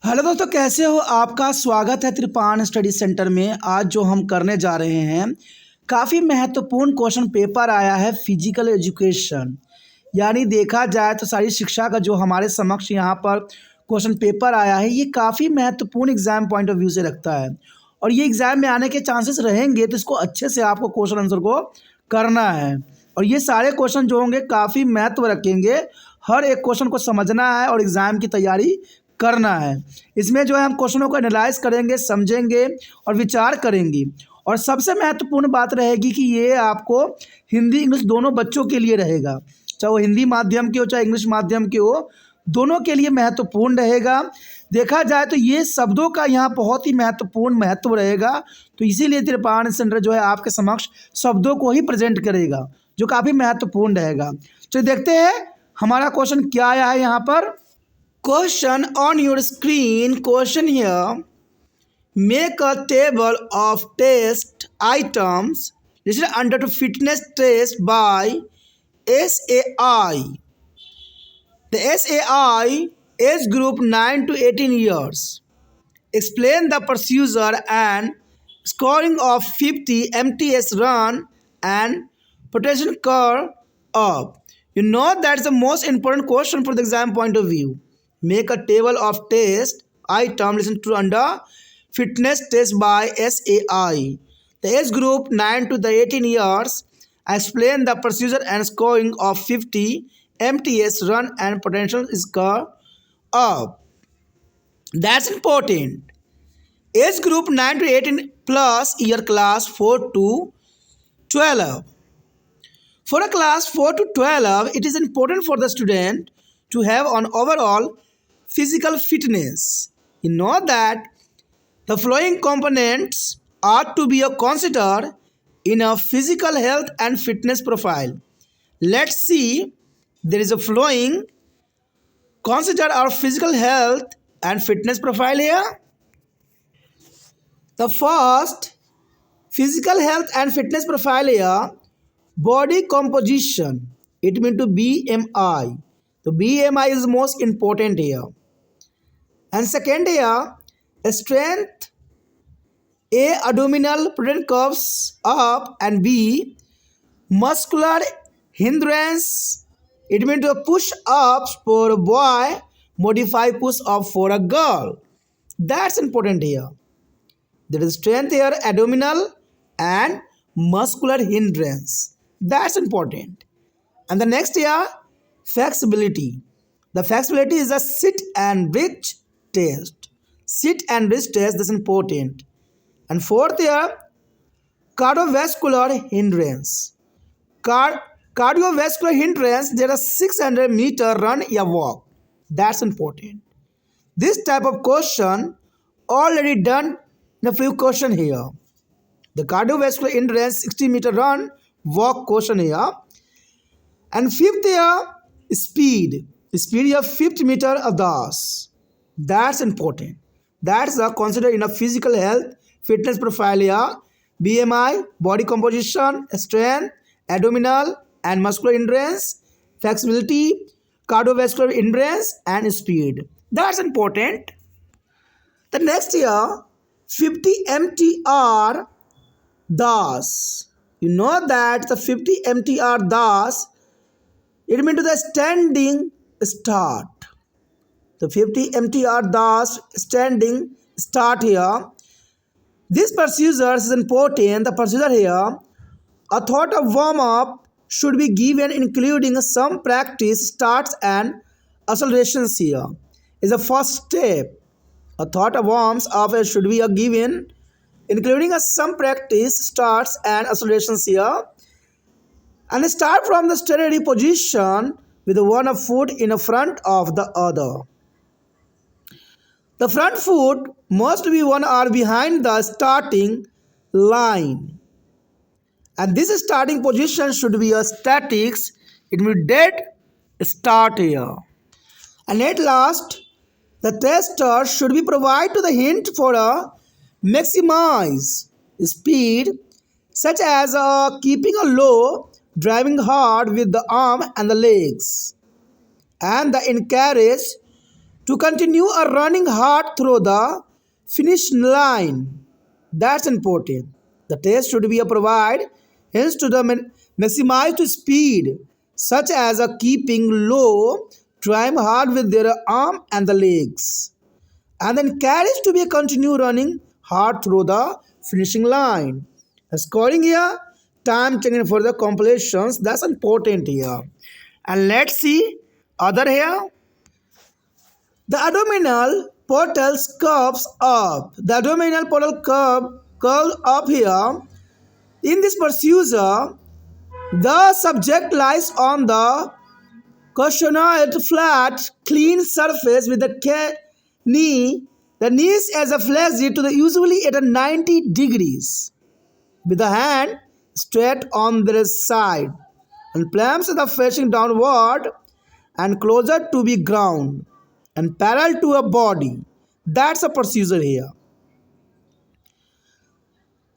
Hello दोस्तों, कैसे हो? आपका स्वागत है त्रिपान स्टडी सेंटर में। आज जो हम करने जा रहे हैं, काफ़ी महत्वपूर्ण क्वेश्चन पेपर आया है फिजिकल एजुकेशन। यानी देखा जाए तो सारी शिक्षा का जो हमारे समक्ष यहाँ पर क्वेश्चन पेपर आया है, ये काफ़ी महत्वपूर्ण एग्जाम पॉइंट ऑफ व्यू से रखता है। और ये एग्ज़ाम में आने के चांसेस रहेंगे, तो इसको अच्छे से आपको क्वेश्चन आंसर को करना है। और ये सारे क्वेश्चन जो होंगे काफ़ी महत्व रखेंगे। हर एक क्वेश्चन को समझना है और एग्ज़ाम की तैयारी करना है। इसमें जो है हम क्वेश्चनों को एनालाइज करेंगे, समझेंगे और विचार करेंगे। और सबसे महत्वपूर्ण बात रहेगी कि ये आपको हिंदी इंग्लिश दोनों बच्चों के लिए रहेगा, चाहे वो हिंदी माध्यम के हो चाहे इंग्लिश माध्यम के हो, दोनों के लिए महत्वपूर्ण रहेगा। देखा जाए तो ये शब्दों का यहाँ बहुत ही महत्वपूर्ण महत्व रहेगा। तो इसीलिए त्रिपान सेंटर जो है आपके समक्ष शब्दों को ही प्रेजेंट करेगा, जो काफ़ी महत्वपूर्ण रहेगा। चलिए देखते हैं हमारा क्वेश्चन क्या आया है यहाँ पर। Question on your screen. Question here. Make a table of test items listed under the fitness test by SAI. The SAI age group 9 to 18 years. Explain the procedure and scoring of 50 MTS run and potential curve up. You know that's the most important question for the exam point of view. Make a table of test item listen to under fitness test by SAI. The age group 9 to the 18 years. Explain the procedure and scoring of 50 MTS run and potential score up. That's important. Age group 9 to 18 plus year class 4 to 12. For a class 4 to 12, it is important for the student to have an overall physical fitness. You know that the following components are to be considered in a physical health and fitness profile. Let's see, there is a following. Consider our physical health and fitness profile here. The first physical health and fitness profile here, body composition. It means to BMI. So BMI is most important here. And second here, strength. A, abdominal protein curves up, and B, muscular hindrance. It means to push ups for a boy, modify push up for a girl. That's important here. There is strength here, abdominal and muscular hindrance. That's important. And the next here, flexibility. The flexibility is a sit and reach test. Sit and reach test, that's important. And fourth here, cardiovascular hindrance. Cardiovascular hindrance, there are 600-meter run or walk. That's important. This type of question already done in a few question here. The cardiovascular hindrance 60-meter run walk question here. And fifth here, speed. Speed here 50 meter das. That's important. That's considered in a physical health fitness profile here. BMI, body composition, strength, abdominal and muscular endurance, flexibility, cardiovascular endurance and speed. That's important. The next here, 50 MTR das. You know that the 50 MTR das, it means to the standing start. The 50 MTR das standing start here. This procedure is important. The procedure here, a thought of warm up should be given, including some practice starts and accelerations here. Is the first step. A thought of warms up should be given, including some practice starts and accelerations here. And start from the steady position with one foot in front of the other. The front foot must be 1 hour behind the starting line. And this starting position should be a statics. It will be dead start here. And at last, the tester should be provided to the hint for a maximize speed, such as keeping a low, driving hard with the arm and the legs, and the encourage to continue a running hard through the finish line. That's important. The test should be a provide hints to the maximize to speed, such as a keeping low, trying hard with their arm and the legs, and then carries to be a continue running hard through the finishing line. Scoring here, time taken for the completions, that's important here. And let's see other here. The abdominal portals curves up. The abdominal portal curve up here. In this procedure, the subject lies on the cushionied flat, clean surface with the knee. The knees as a flexed to the usually at a 90 degrees, with the hand straight on their side, and palms are facing downward and closer to be ground and parallel to a body. That's a procedure here.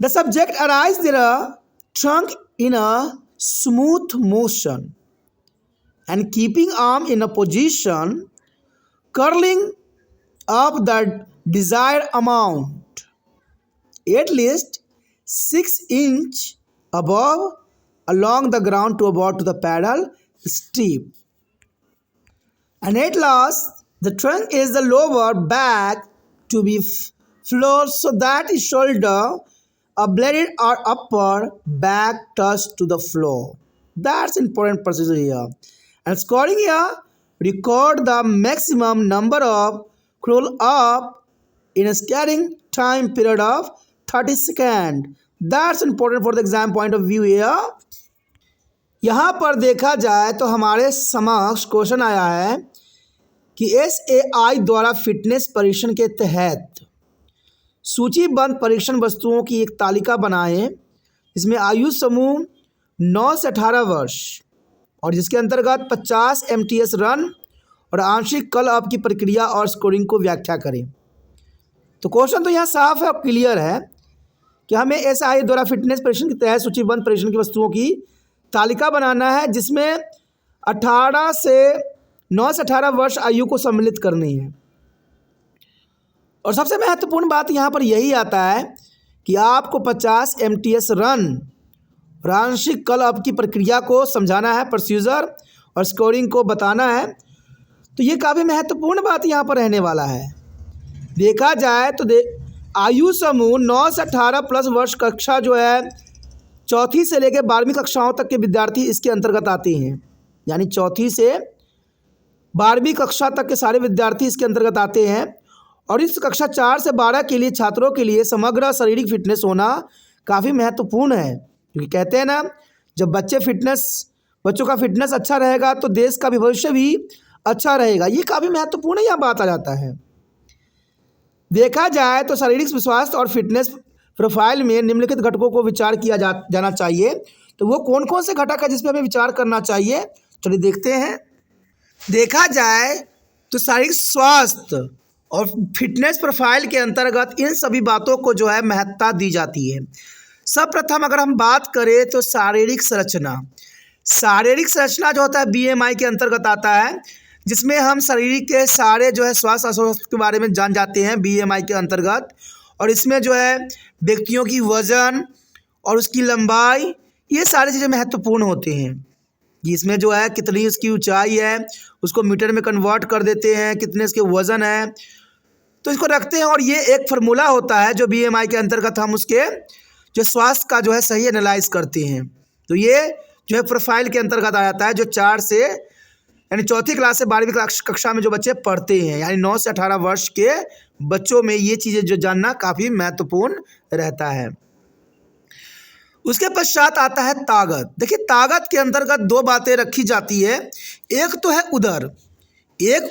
The subject arises their trunk in a smooth motion and keeping arm in a position, curling up the desired amount, at least 6 inch above along the ground to about to the pedal steep. And at last, the trunk is the lower back to be floor so that is shoulder, a bladed or upper back touch to the floor. That's important procedure here. And scoring here, record the maximum number of crawl up in a scattering time period of 30 seconds. That's important for the exam point of view here. यहाँ पर देखा जाए तो हमारे समक्ष question आया है कि SAI द्वारा फिटनेस परीक्षण के तहत सूचीबद्ध परीक्षण वस्तुओं की एक तालिका बनाएं जिसमें आयु समूह 9 से 18 वर्ष और जिसके अंतर्गत 50 MTS रन और आंशिक कल अप की प्रक्रिया और स्कोरिंग को व्याख्या करें। तो क्वेश्चन तो यहाँ साफ है और क्लियर है कि हमें SAI द्वारा फिटनेस परीक्षण के तहत सूचीबद्ध परीक्षण की वस्तुओं की तालिका बनाना है जिसमें 9 से 18 वर्ष आयु को सम्मिलित करनी है। और सबसे महत्वपूर्ण बात यहाँ पर यही आता है कि आपको 50 MTS रन और आंशिक कल अप की प्रक्रिया को समझाना है, प्रोसीजर और स्कोरिंग को बताना है। तो ये काफ़ी महत्वपूर्ण बात यहाँ पर रहने वाला है। देखा जाए तो आयु समूह 9 से 18 प्लस वर्ष कक्षा जो है चौथी से लेकर 12वीं कक्षाओं तक के विद्यार्थी इसके अंतर्गत आते हैं, यानी चौथी से 12वीं कक्षा तक के सारे विद्यार्थी इसके अंतर्गत आते हैं। और इस कक्षा 4 से 12 के लिए छात्रों के लिए समग्र शारीरिक फिटनेस होना काफ़ी महत्वपूर्ण है, क्योंकि कहते हैं ना, जब बच्चों का फिटनेस अच्छा रहेगा तो देश का भी भविष्य भी अच्छा रहेगा। ये काफ़ी महत्वपूर्ण यह बात आ जाता है। देखा जाए तो शारीरिक स्वास्थ्य और फिटनेस प्रोफाइल में निम्नलिखित घटकों को विचार किया जाना चाहिए। तो वो कौन कौन से घटक है जिस पर हमें विचार करना चाहिए, चलिए देखते हैं। देखा जाए तो शारीरिक स्वास्थ्य और फिटनेस प्रोफाइल के अंतर्गत इन सभी बातों को जो है महत्ता दी जाती है। सर्वप्रथम अगर हम बात करें तो शारीरिक संरचना जो होता है BMI के अंतर्गत आता है, जिसमें हम शरीर के सारे जो है स्वास्थ्य अस्वास्थ्य के बारे में जान जाते हैं BMI के अंतर्गत। और इसमें जो है व्यक्तियों की वज़न और उसकी लंबाई, ये सारी चीज़ें महत्वपूर्ण होते हैं। इसमें जो है कितनी उसकी ऊंचाई है उसको मीटर में कन्वर्ट कर देते हैं, कितने इसके वज़न है तो इसको रखते हैं। और ये एक फार्मूला होता है जो BMI के अंतर्गत हम उसके जो स्वास्थ्य का जो है सही एनालाइज करते हैं। तो ये जो है प्रोफाइल के अंतर्गत आ जाता है, जो 4 से यानी चौथी क्लास से 12वीं कक्षा में जो बच्चे पढ़ते हैं, यानी 9 से 18 वर्ष के बच्चों में ये चीज़ें जो जानना काफ़ी महत्वपूर्ण रहता है। उसके पश्चात आता है ताकत। देखिए, ताकत के अंतर्गत 2 बातें रखी जाती है। एक तो है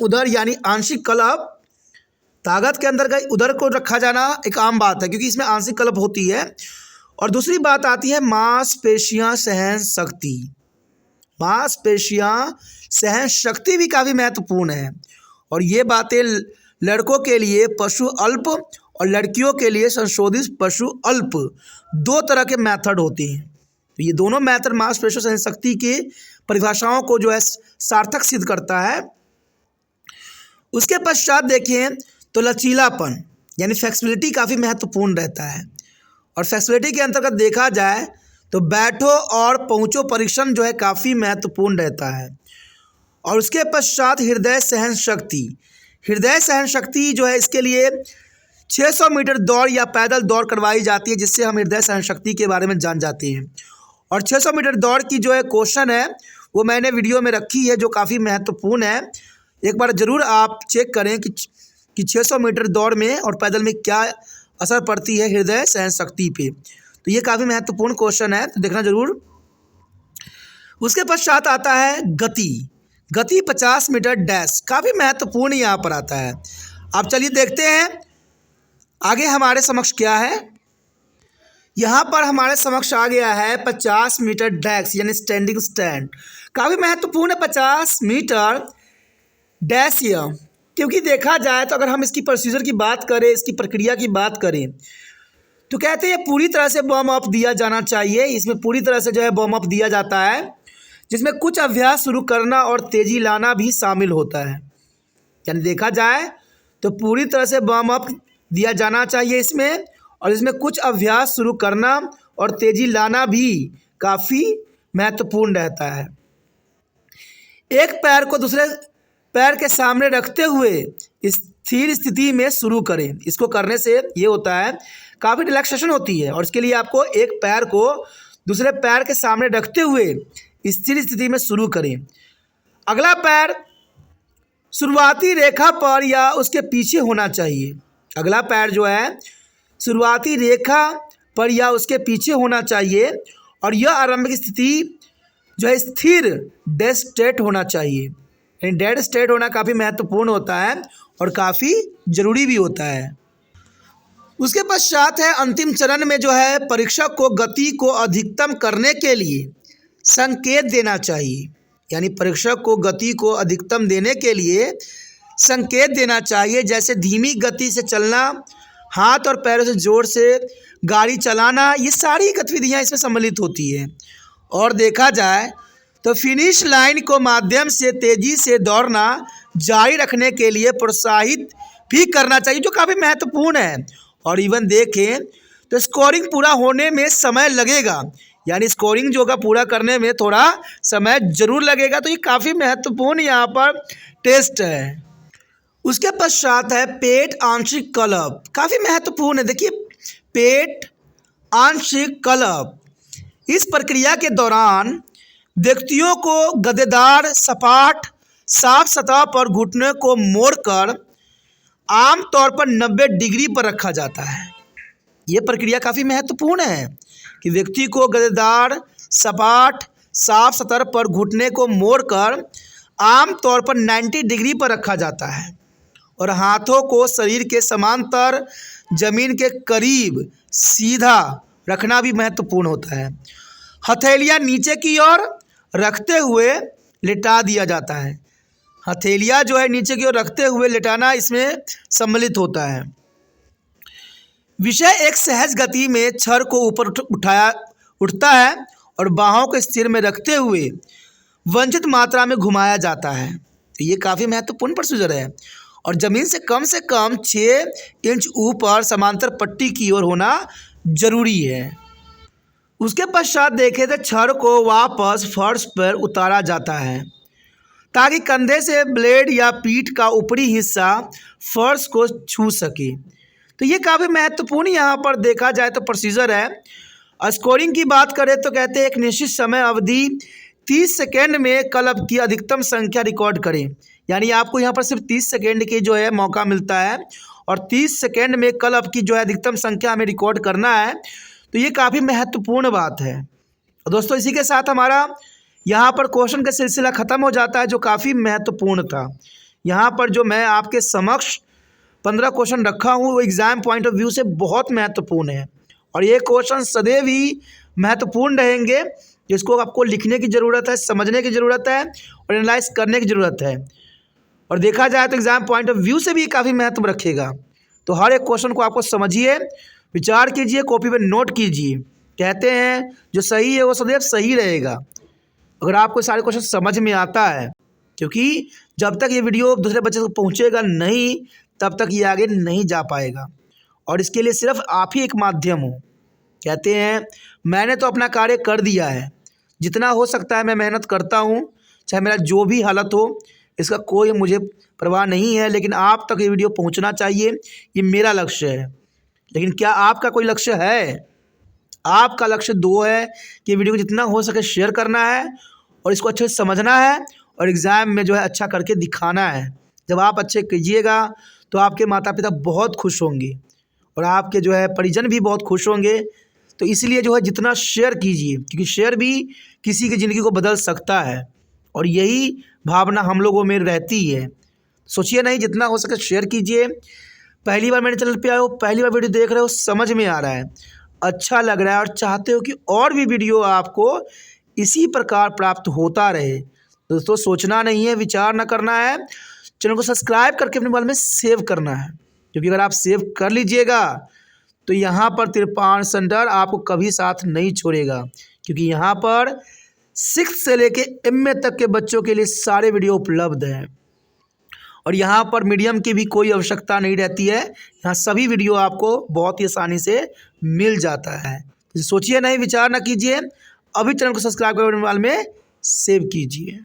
उदर यानी आंशिक कलप। ताकत के अंतर्गत उदर को रखा जाना एक आम बात है, क्योंकि इसमें आंशिक कलप होती है। और दूसरी बात आती है मांसपेशियां सहन शक्ति। मांसपेशियां सहन शक्ति भी काफ़ी महत्वपूर्ण है। और ये बातें लड़कों के लिए पशु अल्प और लड़कियों के लिए संशोधित पशु अल्प 2 तरह के मेथड होते हैं। तो ये दोनों मेथड मांसपेशियों सहन शक्ति की परिभाषाओं को जो है सार्थक सिद्ध करता है। उसके पश्चात देखें तो लचीलापन यानी फ्लेक्सिबिलिटी काफ़ी महत्वपूर्ण रहता है। और फ्लेक्सिबिलिटी के अंतर्गत देखा जाए तो बैठो और पहुँचो परीक्षण जो है काफ़ी महत्वपूर्ण रहता है। और उसके पश्चात हृदय सहन शक्ति। हृदय सहन शक्ति जो है इसके लिए 600 मीटर दौड़ या पैदल दौड़ करवाई जाती है, जिससे हम हृदय सहन शक्ति के बारे में जान जाते हैं। और 600 मीटर दौड़ की जो है क्वेश्चन है वो मैंने वीडियो में रखी है, जो काफ़ी महत्वपूर्ण है। एक बार ज़रूर आप चेक करें कि 600 मीटर दौड़ में और पैदल में क्या असर पड़ती है हृदय सहन शक्ति पे। तो ये काफ़ी महत्वपूर्ण क्वेश्चन है, तो देखना ज़रूर। उसके पश्चात आता है गति। गति 50 मीटर डैश काफ़ी महत्वपूर्ण यहाँ पर आता है। अब चलिए देखते हैं आगे हमारे समक्ष क्या है। यहाँ पर हमारे समक्ष आ गया है 50 मीटर डैश यानी स्टैंडिंग स्टैंड। काफ़ी महत्वपूर्ण है 50 मीटर डैश यह, क्योंकि देखा जाए तो अगर हम इसकी प्रोसीजर की बात करें, इसकी प्रक्रिया की बात करें, तो कहते हैं पूरी तरह से वार्म अप दिया जाना चाहिए। इसमें पूरी तरह से जो है वार्म अप दिया जाता है, जिसमें कुछ अभ्यास शुरू करना और तेज़ी लाना भी शामिल होता है। यानी देखा जाए तो पूरी तरह से वार्म अप दिया जाना चाहिए इसमें, और इसमें कुछ अभ्यास शुरू करना और तेज़ी लाना भी काफ़ी महत्वपूर्ण रहता है। एक पैर को दूसरे पैर के सामने रखते हुए स्थिर स्थिति में शुरू करें। इसको करने से ये होता है काफ़ी रिलैक्सेशन होती है, और इसके लिए आपको एक पैर को दूसरे पैर के सामने रखते हुए स्थिर स्थिति में शुरू करें। अगला पैर शुरुआती रेखा पर या उसके पीछे होना चाहिए। अगला पैर जो है शुरुआती रेखा पर या उसके पीछे होना चाहिए, और यह आरंभिक स्थिति जो है स्थिर डेड स्टेट होना चाहिए। यानी डेड स्टेट होना काफ़ी महत्वपूर्ण होता है और काफ़ी ज़रूरी भी होता है। उसके पश्चात है अंतिम चरण में जो है परीक्षक को गति को अधिकतम करने के लिए संकेत देना चाहिए। यानी परीक्षक को गति को अधिकतम देने के लिए संकेत देना चाहिए, जैसे धीमी गति से चलना, हाथ और पैरों से जोर से गाड़ी चलाना, ये सारी गतिविधियाँ इसमें सम्मिलित होती है। और देखा जाए तो फिनिश लाइन को माध्यम से तेज़ी से दौड़ना जारी रखने के लिए प्रोत्साहित भी करना चाहिए, जो काफ़ी महत्वपूर्ण है। और इवन देखें तो स्कोरिंग पूरा होने में समय लगेगा, यानी स्कोरिंग जो का पूरा करने में थोड़ा समय ज़रूर लगेगा। तो ये काफ़ी महत्वपूर्ण यहाँ पर टेस्ट है। उसके पश्चात है पेट आंशिक कलब। काफ़ी महत्वपूर्ण है। देखिए पेट आंशिक कलब, इस प्रक्रिया के दौरान व्यक्तियों को गद्देदार सपाट साफ सतह पर घुटने को मोड़कर आमतौर पर 90 डिग्री पर रखा जाता है। ये प्रक्रिया काफ़ी महत्वपूर्ण है कि व्यक्ति को गद्देदार सपाट साफ सतह पर घुटने को मोड़कर आमतौर पर 90 डिग्री पर रखा जाता है, और हाथों को शरीर के समांतर जमीन के करीब सीधा रखना भी महत्वपूर्ण होता है। हथेलियाँ नीचे की ओर रखते हुए लिटा दिया जाता है। हथेलियाँ जो है नीचे की ओर रखते हुए लिटाना इसमें सम्मिलित होता है। विषय एक सहज गति में छड़ को ऊपर उठता है और बाहों को स्थिर में रखते हुए वांछित मात्रा में घुमाया जाता है। तो ये काफ़ी महत्वपूर्ण प्रोसीजर है, और ज़मीन से कम 6 इंच ऊपर समांतर पट्टी की ओर होना जरूरी है। उसके पश्चात देखें तो छड़ को वापस फर्श पर उतारा जाता है, ताकि कंधे से ब्लेड या पीठ का ऊपरी हिस्सा फर्श को छू सके। तो ये काफ़ी महत्वपूर्ण यहाँ पर देखा जाए तो प्रोसीजर है। स्कोरिंग की बात करें तो कहते हैं एक निश्चित समय अवधि 30 सेकेंड में क्लब की अधिकतम संख्या रिकॉर्ड करें। यानी आपको यहाँ पर सिर्फ 30 सेकेंड की जो है मौका मिलता है, और 30 सेकेंड में क्लब की जो है अधिकतम संख्या हमें रिकॉर्ड करना है। तो ये काफ़ी महत्वपूर्ण बात है। और दोस्तों इसी के साथ हमारा यहाँ पर क्वेश्चन का सिलसिला ख़त्म हो जाता है, जो काफ़ी महत्वपूर्ण था। यहाँ पर जो मैं आपके समक्ष 15 क्वेश्चन रखा हूँ वो एग्ज़ाम पॉइंट ऑफ व्यू से बहुत महत्वपूर्ण है, और ये क्वेश्चन सदैव ही महत्वपूर्ण रहेंगे, जिसको आपको लिखने की ज़रूरत है, समझने की ज़रूरत है और एनालाइज करने की ज़रूरत है। और देखा जाए तो एग्ज़ाम पॉइंट ऑफ व्यू से भी काफ़ी महत्व रखेगा। तो हर एक क्वेश्चन को आपको समझिए, विचार कीजिए, कॉपी पे नोट कीजिए। कहते हैं जो सही है वो सदैव सही रहेगा। अगर आपको सारे क्वेश्चन समझ में आता है क्योंकि जब तक ये वीडियो दूसरे बच्चे तक पहुँचेगा नहीं, तब तक ये आगे नहीं जा पाएगा। और इसके लिए सिर्फ आप ही एक माध्यम हो। कहते हैं मैंने तो अपना कार्य कर दिया है, जितना हो सकता है मैं मेहनत करता हूँ, चाहे मेरा जो भी हालत हो, इसका कोई मुझे परवाह नहीं है। लेकिन आप तक ये वीडियो पहुँचना चाहिए, ये मेरा लक्ष्य है। लेकिन क्या आपका कोई लक्ष्य है? आपका लक्ष्य दो है कि वीडियो को जितना हो सके शेयर करना है और इसको अच्छे से समझना है और एग्ज़ाम में जो है अच्छा करके दिखाना है। जब आप अच्छे कीजिएगा तो आपके माता पिता बहुत खुश होंगे और आपके जो है परिजन भी बहुत खुश होंगे। तो इसलिए जो है जितना शेयर कीजिए, क्योंकि शेयर भी किसी की ज़िंदगी को बदल सकता है और यही भावना हम लोगों में रहती है। सोचिए नहीं, जितना हो सके शेयर कीजिए। पहली बार मेरे चैनल पे आए हो, पहली बार वीडियो देख रहे हो, समझ में आ रहा है, अच्छा लग रहा है और चाहते हो कि और भी वीडियो आपको इसी प्रकार प्राप्त होता रहे, दोस्तों सोचना नहीं है, विचार न करना है, चैनल को सब्सक्राइब करके अपने मोबाइल में सेव करना है। क्योंकि अगर आप सेव कर लीजिएगा तो यहाँ पर तिरपान सेंटर आपको कभी साथ नहीं छोड़ेगा, क्योंकि यहाँ पर 6 से लेके MA तक के बच्चों के लिए सारे वीडियो उपलब्ध हैं और यहाँ पर मीडियम की भी कोई आवश्यकता नहीं रहती है। यहाँ सभी वीडियो आपको बहुत ही आसानी से मिल जाता है। तो सोचिए नहीं, विचार ना कीजिए, अभी चैनल को सब्सक्राइब करके मोबाइल में सेव कीजिए।